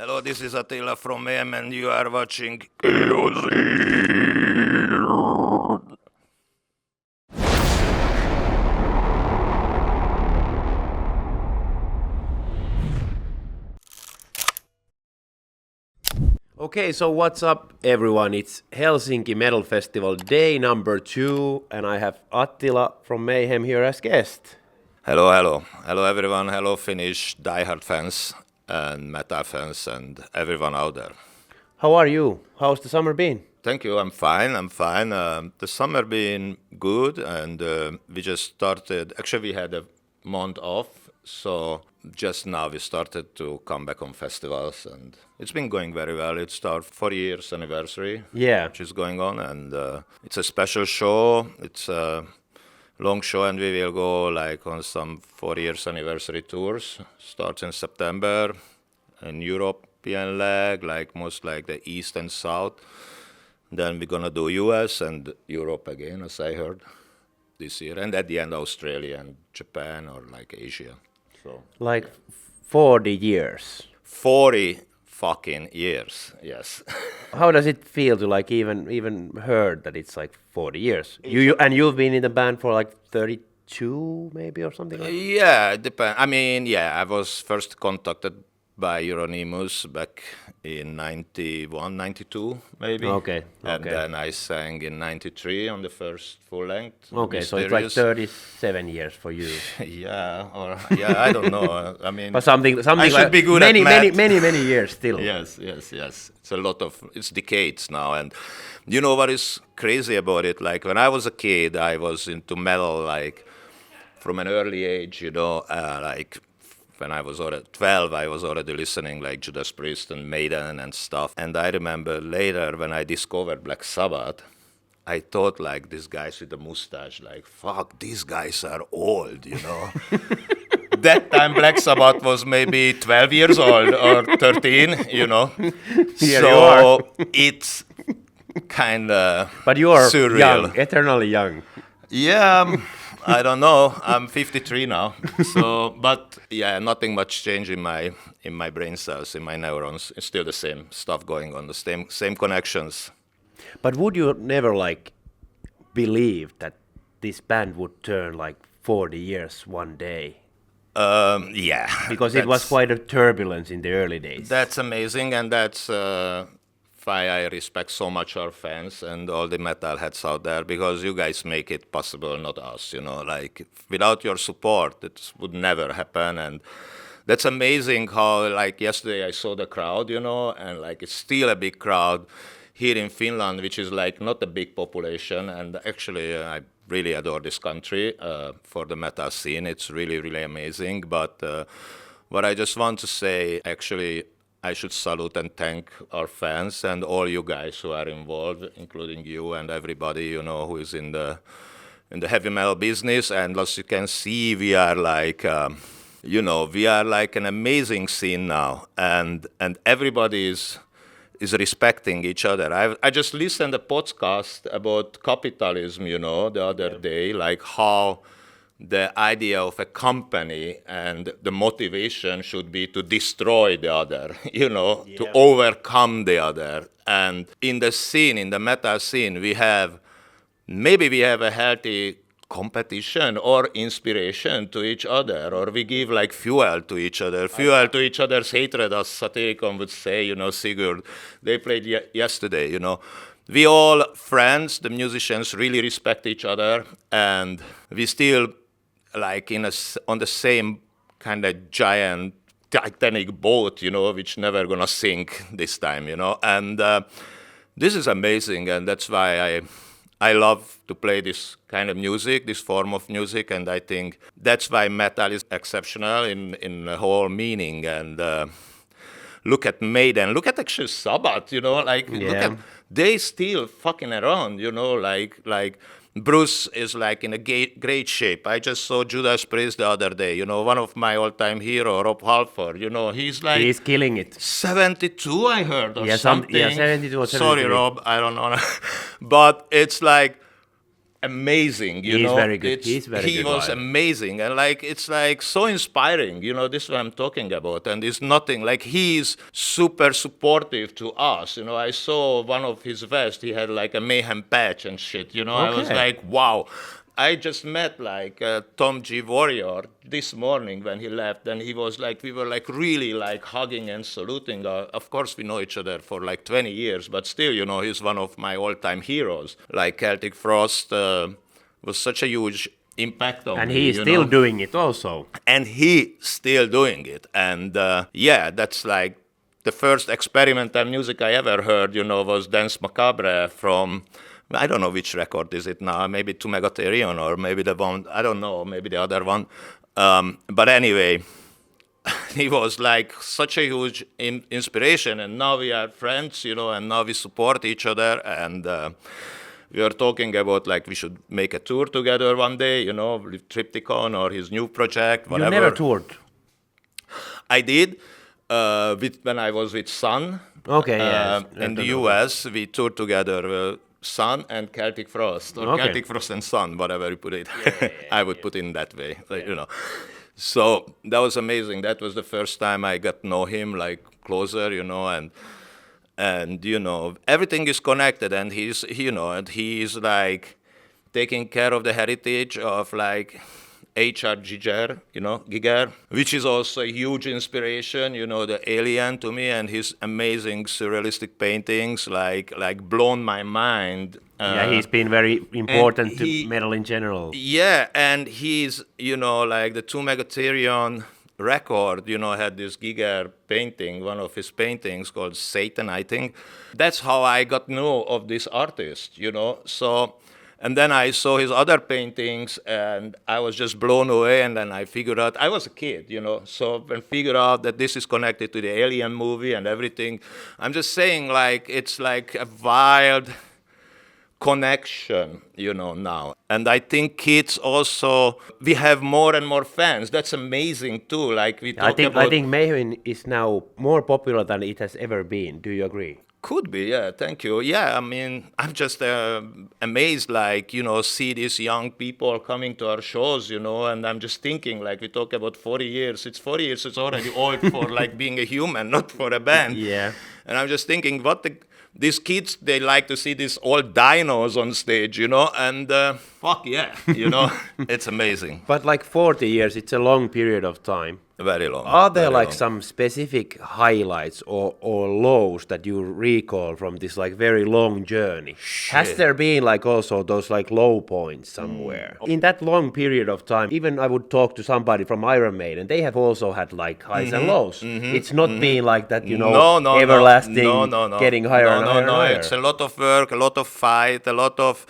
Hello, this is Attila from Mayhem and you are watching Chaoszine. Okay, so what's up everyone? It's Helsinki Metal Festival day number 2 and I have Attila from Mayhem here as guest. Hello everyone, hello Finnish diehard fans and metal fans and everyone out there. How are you? How's the summer been? Thank you, I'm fine. The summer been good and we just started, actually we had a month off, so just now we started to come back on festivals and it's been going very well. It's our 4 years anniversary, which is going on, and it's a special show. It's a long show and we will go like on some 4 years anniversary tours. Starts in September in European leg, like most like the East and South. Then we're gonna do US and Europe again, as I heard this year, and at the end Australia and Japan or like Asia. So like 40 years. 40 fucking years, yes. How does it feel to like even heard that it's like 40 years? You've been in the band for like 32 maybe or something like that? Yeah, depend. I mean, yeah, I was first contacted by Euronymous back in 91, 92 maybe. Okay. And then I sang in 93 on the first full length. Okay, so it's like 37 years for you. Yeah, I don't know. I mean, but something I should like be good many, at math. many years still. Yes. It's a lot of, it's decades now. And you know what is crazy about it? Like when I was a kid, I was into metal like from an early age, you know, like when I was already 12, I was already listening like Judas Priest and Maiden and stuff. And I remember later when I discovered Black Sabbath, I thought like these guys with the mustache, like, fuck, these guys are old, you know. That time Black Sabbath was maybe 12 years old or 13, you know. Here so you are. It's kind of But you are surreal. young, eternally young. Yeah, I don't know. I'm 53 now. So, but yeah, nothing much changed in my brain cells, in my neurons. It's still the same stuff going on, the same connections. But would you never like believe that this band would turn like 40 years one day? Yeah. Because it was quite a turbulence in the early days. That's amazing, and that's why I respect so much our fans and all the metalheads out there, because you guys make it possible, not us, you know. Like, without your support, it would never happen, and that's amazing how, like, yesterday I saw the crowd, you know, and, like, it's still a big crowd here in Finland, which is, like, not a big population, and actually I really adore this country for the metal scene. It's really, really amazing, but what I just want to say, actually, I should salute and thank our fans and all you guys who are involved, including you and everybody, you know, who is in the heavy metal business. And as you can see, we are like, you know, we are like an amazing scene now, and everybody is respecting each other. I just listened to a podcast about capitalism, you know, the other day, like how the idea of a company and the motivation should be to destroy the other, you know, to overcome the other. And in the scene, in the metal scene, we have a healthy competition or inspiration to each other, or we give like fuel to each other's hatred, as Satyricon would say, you know, Sigurd. They played yesterday, you know. We all friends, the musicians, really respect each other, and we still like on the same kind of giant Titanic boat, you know, which never gonna sink this time, you know. And this is amazing, and that's why I love to play this kind of music, this form of music, and I think that's why metal is exceptional in the whole meaning. And look at Maiden, look at actually Sabbath, you know, like look at, they still fucking around, you know, like Bruce is like in a great shape. I just saw Judas Priest the other day, you know, one of my all-time hero, Rob Halford, you know, he's killing it. 72, I heard, or something. 72 or 73. Sorry, Rob, I don't know. But it's like, amazing, you He's know. very good. He's very he good was live. amazing, and like it's like so inspiring, you know. This is what I'm talking about, and it's nothing like he's super supportive to us, you know. I saw one of his vests; he had like a Mayhem patch and shit, you know. I was Okay. like, wow. I just met like Tom G. Warrior this morning when he left, and he was like, we were like really like hugging and saluting. Of course, we know each other for like 20 years, but still, you know, he's one of my all-time heroes. Like Celtic Frost was such a huge impact on And me. he's you still know? doing it also. And he still doing it. And yeah, that's like the first experimental music I ever heard, you know, was Dance Macabre from, I don't know which record is it now, maybe To Megatherion or maybe the one, I don't know, maybe the other one. But anyway, he was like such a huge inspiration, and now we are friends, you know, and now we support each other, and we are talking about like we should make a tour together one day, you know, with Triptychon or his new project, whatever. You never toured. I did when I was with Sun. Okay, yes. In the US, we toured together. Sun and Celtic Frost, or Okay. Celtic Frost and Sun, whatever you put it. I would put it in that way, like, you know. So that was amazing. That was the first time I got to know him like closer, you know, and you know everything is connected, and he's like taking care of the heritage of like H.R. Giger, you know, Giger, which is also a huge inspiration, you know, the alien to me, and his amazing surrealistic paintings like blown my mind. Yeah, he's been very important to he- metal in general. Yeah, and he's, you know, like the To Megatherion record, you know, had this Giger painting, one of his paintings called Satan, I think. That's how I got to know of this artist, you know. So, and then I saw his other paintings, and I was just blown away. And then I figured out, I was a kid, you know, so and figured out that this is connected to the Alien movie and everything. I'm just saying, like, it's like a wild connection, you know, now. And I think kids also, we have more and more fans. That's amazing too. Like we talk I about. think Mayhem is now more popular than it has ever been. Do you agree? Could be, yeah, thank you. Yeah, I mean, I'm just amazed, like, you know, see these young people coming to our shows, you know, and I'm just thinking, like, we talk about 40 years. It's 40 years, it's already old for, like, being a human, not for a band. Yeah. And I'm just thinking, these kids, they like to see these old dinos on stage, you know, and fuck yeah, you know, it's amazing. But like 40 years, it's a long period of time. Very long. Are there very like long. some specific highlights or lows that you recall from this like very long journey? Has there been like also those like low points somewhere? In that long period of time, even I would talk to somebody from Iron Maiden, they have also had like highs and lows. It's not been like that, you know, everlasting, getting higher and higher and higher. It's a lot of work, a lot of fight,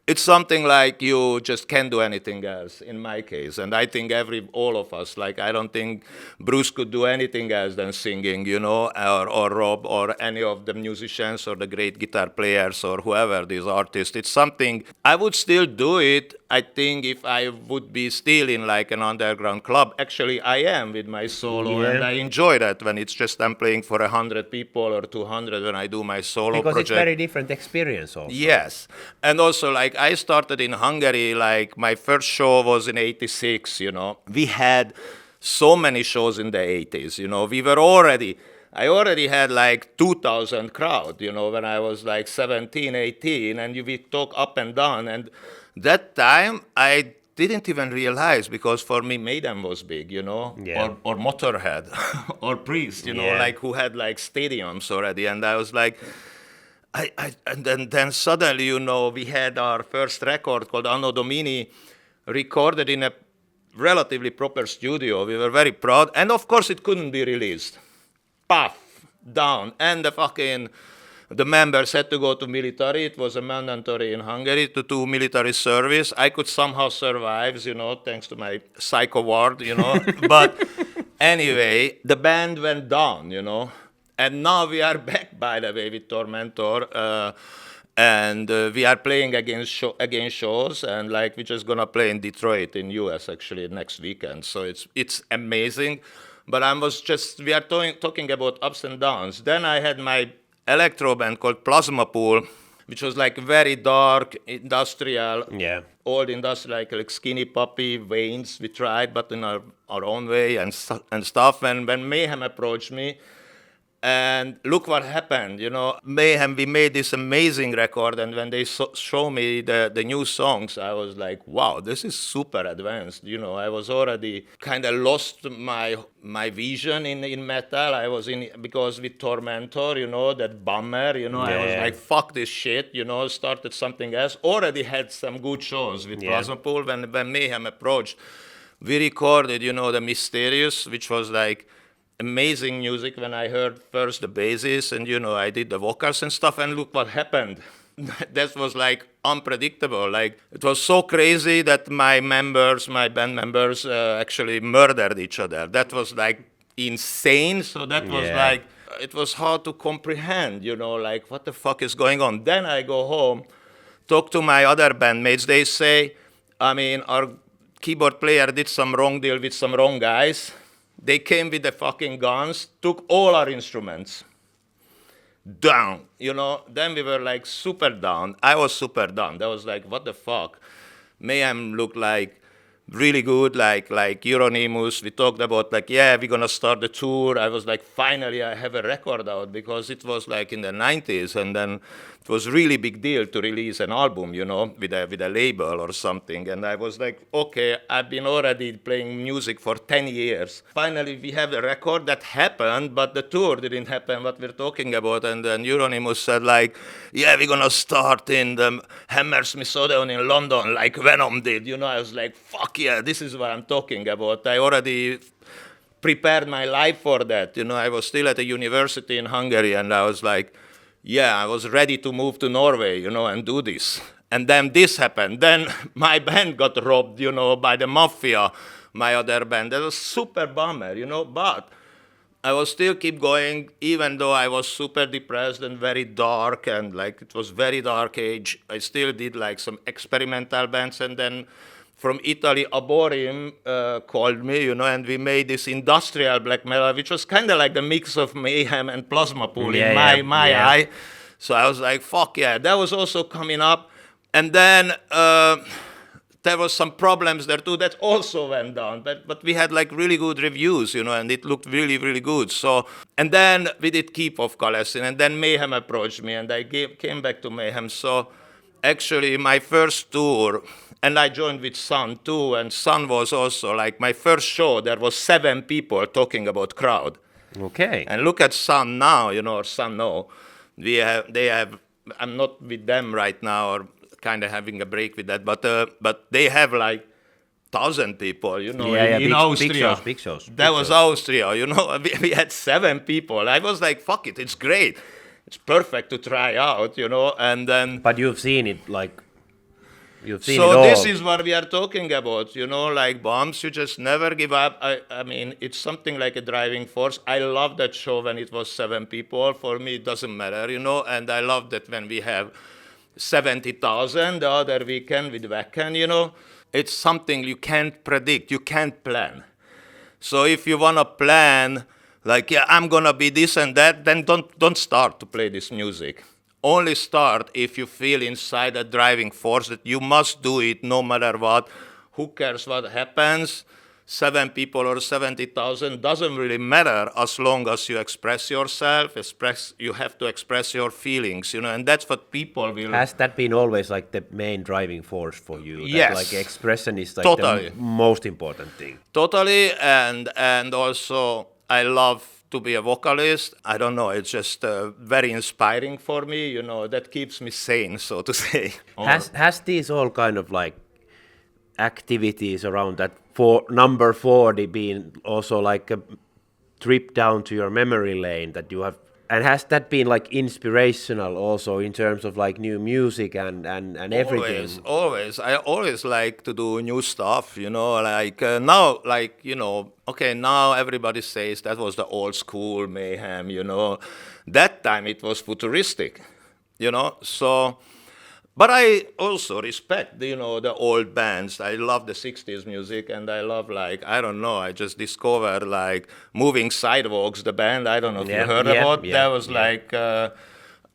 it's something like you just can't do anything else in my case. And I think all of us, like I don't think Bruce could do anything else than singing, you know, or Rob or any of the musicians or the great guitar players or whoever, these artists. It's something, I would still do it, I think, if I would be still in like an underground club. Actually, I am with my solo, and I enjoy that when it's just I'm playing for 100 people or 200 when I do my solo Because project. it's very different experience also. Yes. And also, like, I started in Hungary, like, my first show was in 86, you know. We had so many shows in the 80s, you know. I already had, like, 2,000 crowd, you know, when I was, like, 17, 18, and we talk up and down. And that time, I didn't even realize, because for me, Maiden was big, you know, or Motorhead, or Priest, you know, like, who had, like, stadiums already. And I was like... and then suddenly, you know, we had our first record called Anno Domini recorded in a relatively proper studio. We were very proud. And of course, it couldn't be released. Puff, down. And the members had to go to military. It was a mandatory in Hungary to do military service. I could somehow survive, you know, thanks to my psycho ward, you know. But anyway, the band went down, you know. And now we are back, by the way, with Tormentor, and we are playing against shows, and like we're just gonna play in Detroit, in US, actually next weekend. So it's amazing. But we are talking about ups and downs. Then I had my electro band called Plasma Pool, which was like very dark, industrial, Yeah. old industrial, like Skinny Puppy, Veins. We tried, but in our own way and stuff. And when Mayhem approached me, and look what happened, you know, Mayhem, we made this amazing record, and when they show me the new songs, I was like, wow, this is super advanced, you know. I was already kind of lost my vision in metal. I was because with Tormentor, you know, that bummer, you know, I was like, fuck this shit, you know, started something else. Already had some good shows with Plasma Pool. When Mayhem approached, we recorded, you know, the Mysterious, which was like amazing music. When I heard first the basses and, you know, I did the vocals and stuff, and look what happened. That was like unpredictable. Like, it was so crazy that my band members actually murdered each other. That was like insane. So that was like, it was hard to comprehend, you know, like what the fuck is going on. Then I go home, talk to my other bandmates. They say, I mean, our keyboard player did some wrong deal with some wrong guys. They came with the fucking guns, took all our instruments down, you know. Then we were like super down. I was super down. That was like, what the fuck? Mayhem looked like really good, like Euronymous. We talked about like, yeah, we're gonna start the tour. I was like, finally I have a record out, because it was like in the 90s, and then it was really big deal to release an album, you know, with a label or something. And I was like, okay, I've been already playing music for 10 years. Finally we have a record. That happened, but the tour didn't happen, what we're talking about. And then Euronymous said like, yeah, we're gonna start in the Hammersmith Odeon in London like Venom did, you know. I was like, fuck yeah, this is what I'm talking about. I already prepared my life for that, you know. I was still at a university in Hungary, and I was like, yeah, I was ready to move to Norway, you know, and do this. And then this happened. Then my band got robbed, you know, by the mafia, my other band. That was super bummer, you know, but I was still keep going, even though I was super depressed and very dark, and like it was very dark age. I still did like some experimental bands, and then from Italy, Aborim called me, you know, and we made this industrial black metal, which was kind of like a mix of Mayhem and Plasma Pool in my eye. So I was like, fuck yeah. That was also coming up. And then there was some problems there too that also went down. But we had like really good reviews, you know, and it looked really, really good. So, and then we did Keep of Chaoszine, and then Mayhem approached me, and I came back to Mayhem. So actually my first tour, and I joined with Sun too, and Sun was also like my first show. There was 7 people talking about crowd. Okay. And look at Sun now, you know, or Sun now. They have. I'm not with them right now, or kind of having a break with that. But they have like 1,000 people, you know, in Austria. Big shows. That was Austria, you know. We had 7 people. I was like, fuck it, it's great. It's perfect to try out, you know. And then. But you've seen it like. So this is what we are talking about, you know, like bombs. You just never give up. I mean, it's something like a driving force. I love that show when it was 7 people. For me, it doesn't matter, you know. And I love that when we have 70,000 the other weekend with Wacken, you know. It's something you can't predict. You can't plan. So if you want to plan, like, yeah, I'm going to be this and that, then don't start to play this music. Only start if you feel inside a driving force that you must do it no matter what. Who cares what happens? 7 people or 70,000 doesn't really matter as long as you express yourself. You have to express your feelings, you know, and that's what people will. Has that been always like the main driving force for you? That, yes. Like expression is like totally. The most important thing. Totally, and also I love to be a vocalist. I don't know, it's just very inspiring for me, you know, that keeps me sane, so to say. Has these all kind of like activities around that for number 40 been also like a trip down to your memory lane that you have, and has that been like inspirational also in terms of like new music and everything? Always. I always like to do new stuff, you know, like now, like, you know, okay, now everybody says that was the old school Mayhem, you know. That time it was futuristic, you know, so. But I also respect, you know, the old bands. I love the 60s music, and I love, like, I don't know, I just discovered, like, Moving Sidewalks, the band. I don't know if you heard about. That was like,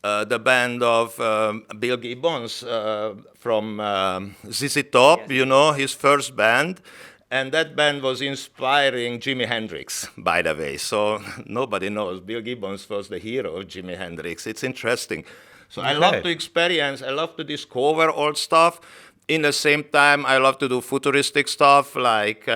the band of Bill Gibbons from ZZ Top, you know, his first band. And that band was inspiring Jimi Hendrix, by the way. So nobody knows. Bill Gibbons was the hero of Jimi Hendrix. It's interesting. So I love to experience, I love to discover old stuff. In the same time, I love to do futuristic stuff, like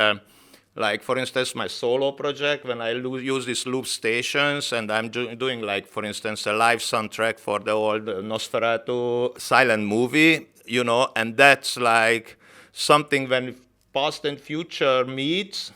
for instance, my solo project, when I use these loop stations, and I'm doing, like, for instance, a live soundtrack for the old Nosferatu silent movie, you know, and that's like something when past and future meets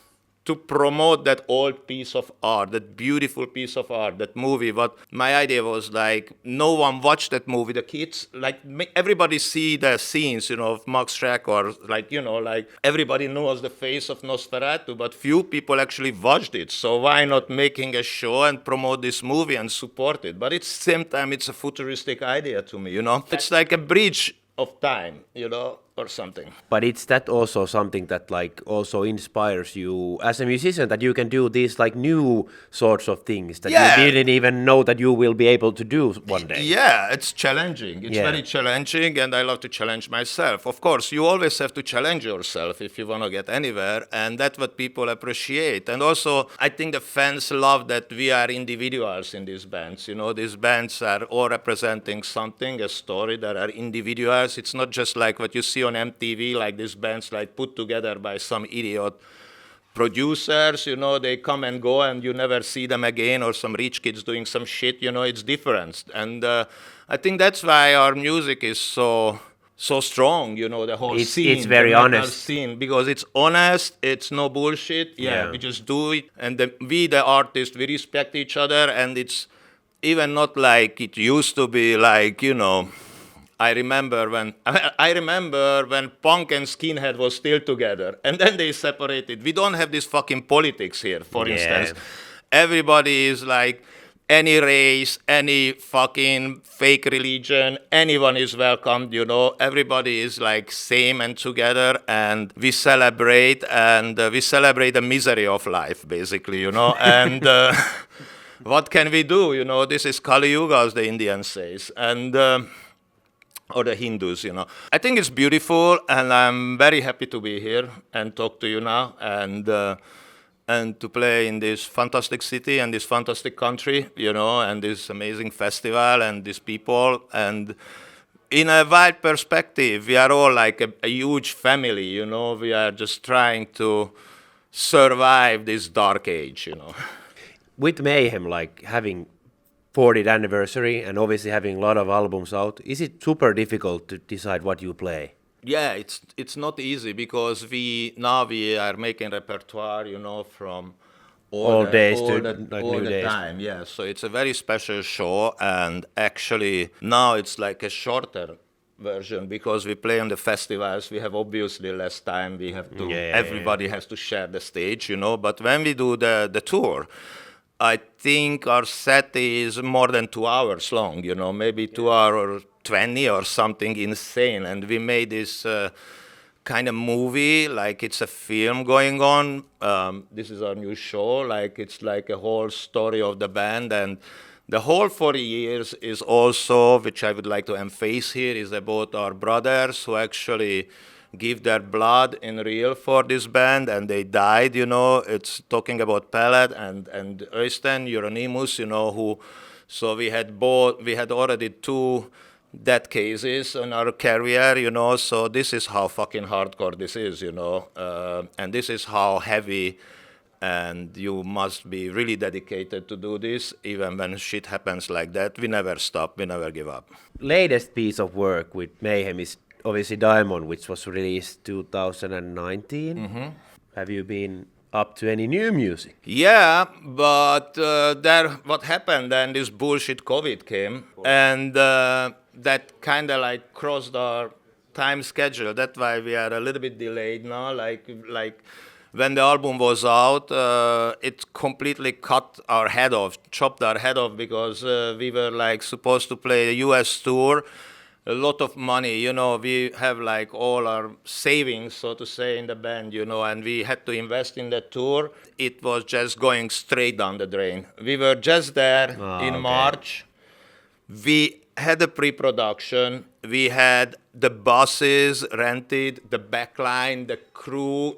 to promote that old piece of art, that beautiful piece of art, that movie. But my idea was, like, no one watched that movie. The kids, like, everybody see the scenes, you know, of Max Schreck, or, like, you know, like, everybody knows the face of Nosferatu, but few people actually watched it. So why not making a show and promote this movie and support it? But at the same time, it's a futuristic idea to me, you know? It's like a bridge of time, you know, or something. But it's that also something that, like, also inspires you as a musician, that you can do these, like, new sorts of things that you didn't even know that you will be able to do one day. Yeah, it's challenging. It's very challenging, and I love to challenge myself. Of course, you always have to challenge yourself if you want to get anywhere, and that's what people appreciate. And also, I think the fans love that we are individuals in these bands. You know, these bands are all representing something, a story, that are individuals. It's not just like what you see on MTV, like these bands, like, put together by some idiot producers, you know, they come and go and you never see them again, or some rich kids doing some shit, you know, it's different. And I think that's why our music is so strong, you know, the whole scene. It's very honest. Scene, because it's honest, it's no bullshit, we just do it. And we, the artists, we respect each other, and it's even not like it used to be, like, you know, I remember when punk and skinhead was still together, and then they separated. We don't have this fucking politics here, for instance. Everybody is like, any race, any fucking fake religion, anyone is welcomed, you know. Everybody is, like, same and together, and we celebrate the misery of life, basically, you know. And what can we do, you know? This is Kali Yuga, as the Indians say, and or the Hindus, you know. I think it's beautiful, and I'm very happy to be here and talk to you now, and to play in this fantastic city and this fantastic country, you know, and this amazing festival and these people. And in a wide perspective, we are all like a huge family, you know. We are just trying to survive this dark age, you know. With Mayhem, like, having 40th anniversary and obviously having a lot of albums out, is it super difficult to decide what you play? Yeah, it's not easy, because we are making repertoire, you know, from all the time. Yeah, so it's a very special show, and actually now it's like a shorter version, because we play on the festivals. We have obviously less time. We have to. Everybody has to share the stage, you know. But when we do the tour, I think our set is more than 2 hours long, you know, maybe 2 hours or 20 or something insane. And we made this kind of movie, like it's a film going on. This is our new show, like it's like a whole story of the band. And the whole 40 years is also, which I would like to emphasize here, is about our brothers who actually give their blood in real for this band, and they died, you know. It's talking about Pellet and Øystein, Euronymous, you know, who, so we had already 2 death cases in our career, you know, so this is how fucking hardcore this is, you know, and this is how heavy, and you must be really dedicated to do this, even when shit happens like that. We never stop, we never give up. Latest piece of work with Mayhem is obviously Diamond, which was released 2019. Mm-hmm. Have you been up to any new music? Yeah, but what happened then, this bullshit COVID came, and that kind of like crossed our time schedule. That's why we are a little bit delayed now. Like when the album was out, it completely chopped our head off, because we were like supposed to play a US tour. A lot of money, you know, we have like all our savings, so to say, in the band, you know, and we had to invest in the tour. It was just going straight down the drain. We were just there in March, we had a pre-production, we had the buses rented, the backline, the crew,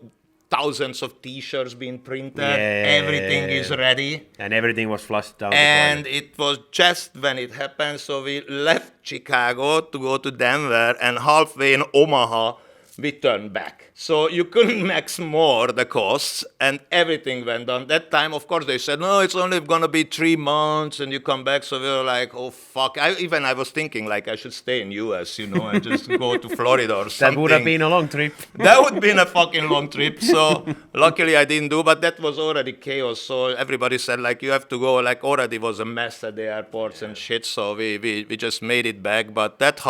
thousands of t-shirts being printed, everything is ready. And everything was flushed down And the it was just when it happened, so we left Chicago to go to Denver, and halfway in Omaha, we turned back. So you couldn't max more the costs, and everything went on. That time, of course, they said, no, it's only going to be 3 months, and you come back. So we were like, oh, fuck. I was thinking, like, I should stay in U.S., you know, and just go to Florida or something. That would have been a long trip. That would have been a fucking long trip. So luckily I didn't do, but that was already chaos. So everybody said, like, you have to go. Like, already was a mess at the airports and shit. So we just made it back. But that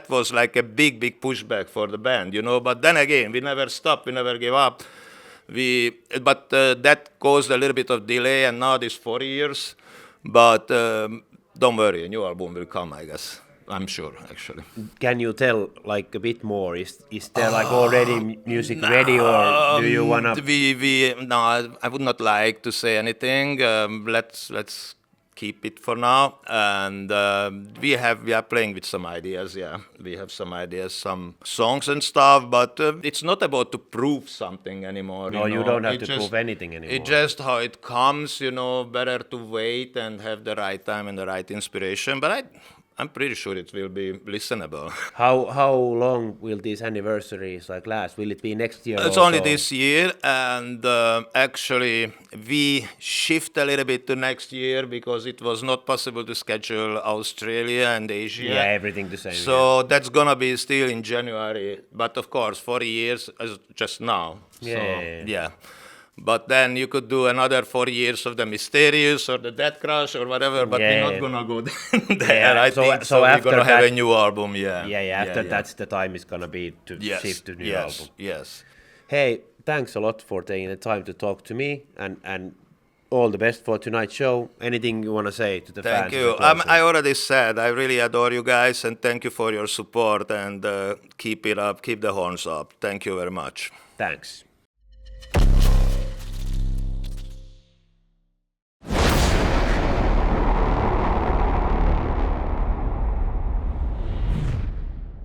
was like a big pushback for the band, you know. But then again, we never stopped, we never gave up. But that caused a little bit of delay, and now this 4 years. But don't worry, a new album will come, I guess. I'm sure, actually. Can you tell like a bit more? Is there like already music ready, or do you wanna? No, I would not like to say anything. Let's keep it for now, and we are playing with some ideas. Yeah, we have some ideas, some songs and stuff, but it's not about to prove something anymore. No, you don't have to prove anything anymore. It's just how it comes, you know. Better to wait and have the right time and the right inspiration. But I'm pretty sure it will be listenable. How long will these anniversaries like last? Will it be next year? It's only this year, and actually we shift a little bit to next year because it was not possible to schedule Australia and Asia. Yeah, everything the same. So that's gonna be still in January, but of course 40 years just now. Yeah. But then you could do another 4 years of the Mysterious or the Death Crush or whatever, but we're not going to go there, I think. So we're going to have a new album, After that's the time is going to be to shift to new album. Yes. Hey, thanks a lot for taking the time to talk to me, and all the best for tonight's show. Anything you want to say to the fans? Thank you. I already said, I really adore you guys, and thank you for your support, and keep it up, keep the horns up. Thank you very much. Thanks.